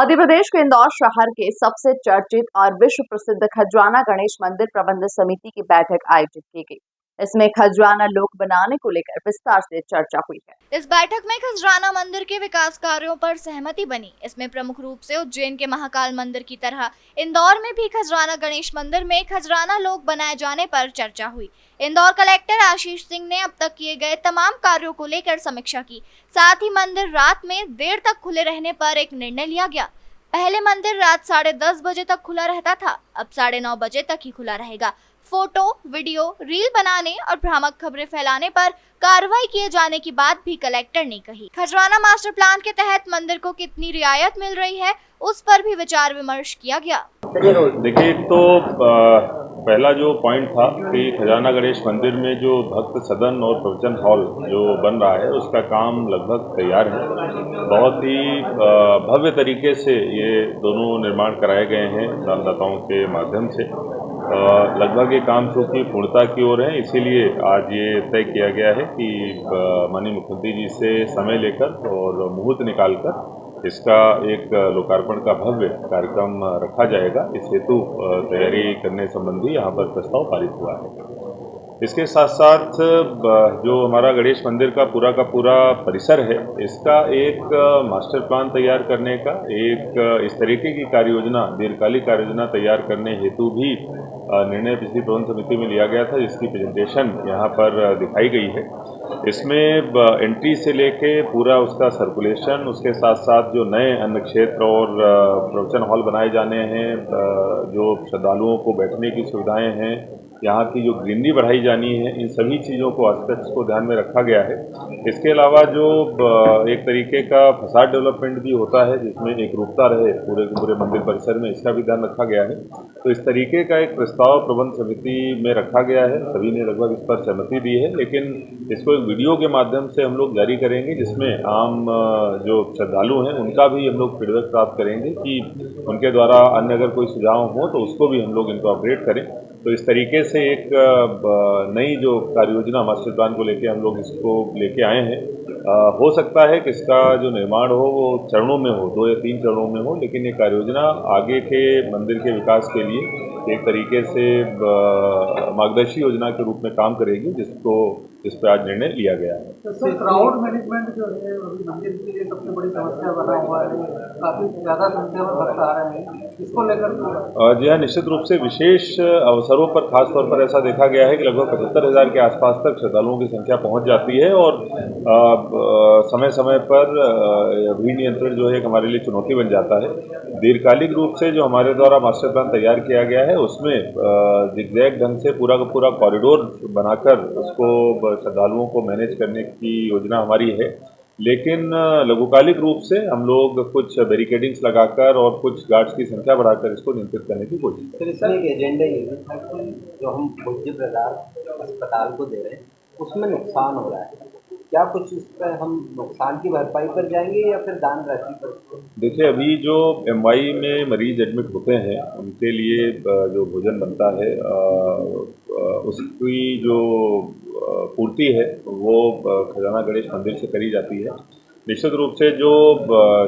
मध्य प्रदेश के इंदौर शहर के सबसे चर्चित और विश्व प्रसिद्ध खजराना गणेश मंदिर प्रबंध समिति की बैठक आयोजित की गई। इसमें खजराना लोक बनाने को लेकर विस्तार से चर्चा हुई है। इस बैठक में खजराना मंदिर के विकास कार्यों पर सहमति बनी। इसमें प्रमुख रूप से उज्जैन के महाकाल मंदिर की तरह इंदौर में भी खजराना गणेश मंदिर में खजराना लोक बनाए जाने पर चर्चा हुई। इंदौर कलेक्टर आशीष सिंह ने अब तक किए गए तमाम कार्यों को लेकर समीक्षा की। साथ ही मंदिर रात में देर तक खुले रहने पर एक निर्णय लिया गया। पहले मंदिर रात 10:30 बजे तक खुला रहता था, अब 9:30 बजे तक ही खुला रहेगा। फोटो, वीडियो, रील बनाने और भ्रामक खबरें फैलाने पर कार्रवाई किए जाने की बात भी कलेक्टर ने कही। खजराना मास्टर प्लान के तहत मंदिर को कितनी रियायत मिल रही है, उस पर भी विचार विमर्श किया गया। देखिए, तो पहला जो पॉइंट था कि खजराना गणेश मंदिर में जो भक्त सदन और प्रवचन हॉल जो बन रहा है उसका काम लगभग तैयार है। बहुत ही भव्य तरीके से ये दोनों निर्माण कराए गए हैं दानदाताओं के माध्यम से। लगभग ये काम चूँकि पूर्णता की ओर है, इसीलिए आज ये तय किया गया है कि माननीय मुख्यमंत्री जी से समय लेकर और मुहूर्त निकालकर इसका एक लोकार्पण का भव्य कार्यक्रम रखा जाएगा। इस हेतु तैयारी करने संबंधी यहाँ पर प्रस्ताव पारित हुआ है। इसके साथ साथ जो हमारा गणेश मंदिर का पूरा परिसर है, इसका एक मास्टर प्लान तैयार करने का, एक इस तरीके की कार्य योजना, दीर्घकालिक कार्य योजना तैयार करने हेतु भी निर्णय पिछली प्रबंध समिति में लिया गया था, जिसकी प्रेजेंटेशन यहाँ पर दिखाई गई है। इसमें एंट्री से लेके पूरा उसका सर्कुलेशन, उसके साथ साथ जो नए अन्न क्षेत्र और प्रवचन हॉल बनाए जाने हैं, जो श्रद्धालुओं को बैठने की सुविधाएं हैं, यहाँ की जो ग्रीनरी बढ़ाई जानी है, इन सभी चीज़ों को, एस्पेक्ट्स को ध्यान में रखा गया है। इसके अलावा जो एक तरीके का फसाड डेवलपमेंट भी होता है जिसमें एक रूपता रहे पूरे मंदिर परिसर में, इसका भी ध्यान रखा गया है। तो इस तरीके का एक प्रस्ताव प्रबंध समिति में रखा गया है। सभी ने लगभग इस पर सहमति दी है, लेकिन इसको एक वीडियो के माध्यम से हम लोग जारी करेंगे, जिसमें आम जो श्रद्धालु हैं उनका भी हम लोग फीडबैक प्राप्त करेंगे कि उनके द्वारा अन्य अगर कोई सुझाव हो तो उसको भी हम लोग इनको अपडेट करें। तो इस तरीके से एक नई जो कार्य योजना मास्टर प्लान को लेके हम लोग इसको लेके आए हैं। हो सकता है कि इसका जो निर्माण हो वो चरणों में हो, 2 या 3 चरणों में हो, लेकिन ये कार्य योजना आगे के मंदिर के विकास के लिए एक तरीके से मार्गदर्शी योजना के रूप में काम करेगी, जिस पर आज निर्णय लिया गया है। तो सर, क्राउड मैनेजमेंट जो है अभी मंदिर के लिए सबसे बड़ी समस्या बना हुआ है। काफी ज़्यादा संख्या में भक्त आ रहे हैं, इसको लेकर जी हाँ, निश्चित रूप से विशेष अवसरों पर खास तौर पर ऐसा देखा गया है कि लगभग 75,000 के आसपास तक श्रद्धालुओं की संख्या पहुंच जाती है और समय समय पर भीड़ नियंत्रण जो है एक हमारे लिए चुनौती बन जाता है। दीर्घकालिक रूप से जो हमारे द्वारा मास्टर प्लान तैयार किया गया है उसमें जिगजैग ढंग से पूरा का पूरा कॉरिडोर बनाकर उसको श्रद्धालुओं को मैनेज करने की योजना हमारी है। लेकिन लघुकालिक रूप से हम लोग कुछ बैरिकेडिंग्स लगाकर और कुछ गार्ड्स की संख्या बढ़ाकर इसको नियंत्रित करने की कोशिश करें। इसमें एक एजेंडा ये भी था कि जो हम पूज्य प्रसाद अस्पताल को दे रहे हैं उसमें नुकसान हो रहा है, क्या कुछ इस पर हम नुकसान की भरपाई पर जाएंगे या फिर दान राशि पर? देखिए, अभी जो एमवाई में मरीज एडमिट होते हैं उनके लिए जो भोजन बनता है उसकी जो पूर्ति है वो खजाना गणेश मंदिर से करी जाती है। निश्चित रूप से जो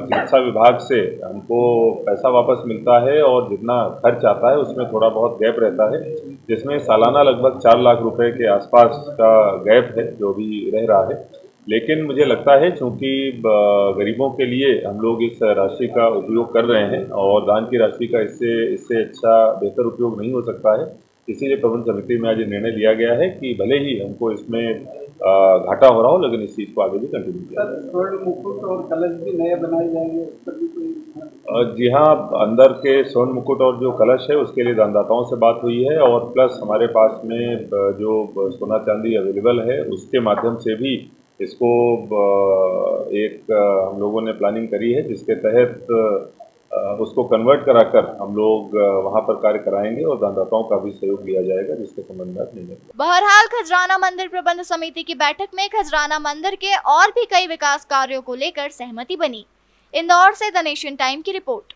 चिकित्सा विभाग से हमको पैसा वापस मिलता है और जितना खर्च आता है उसमें थोड़ा बहुत गैप रहता है, जिसमें सालाना लगभग 4 लाख रुपए के आसपास का गैप है जो भी रह रहा है। लेकिन मुझे लगता है चूँकि गरीबों के लिए हम लोग इस राशि का उपयोग कर रहे हैं और दान की राशि का इससे अच्छा बेहतर उपयोग नहीं हो सकता है, इसीलिए प्रबंध समिति में आज ये निर्णय लिया गया है कि भले ही हमको इसमें घाटा हो रहा हो, लेकिन इस चीज़ को आगे भी कंटिन्यू किया जाए। स्वर्ण मुकुट और कलश भी नए बनाए जाएंगे, उस पर भी कोई? जी हाँ, अंदर के स्वर्ण मुकुट और जो कलश है उसके लिए दानदाताओं से बात हुई है और प्लस हमारे पास में जो सोना चांदी अवेलेबल है उसके माध्यम से भी इसको एक हम लोगों ने प्लानिंग करी है, जिसके तहत उसको कन्वर्ट कराकर हम लोग वहाँ पर कार्य कराएंगे और दानदाताओं का भी सहयोग लिया जाएगा, जिसके संबंध में नहीं है। बहरहाल खजराना मंदिर प्रबंध समिति की बैठक में खजराना मंदिर के और भी कई विकास कार्यों को लेकर सहमति बनी। इंदौर से द नेशन टाइम की रिपोर्ट।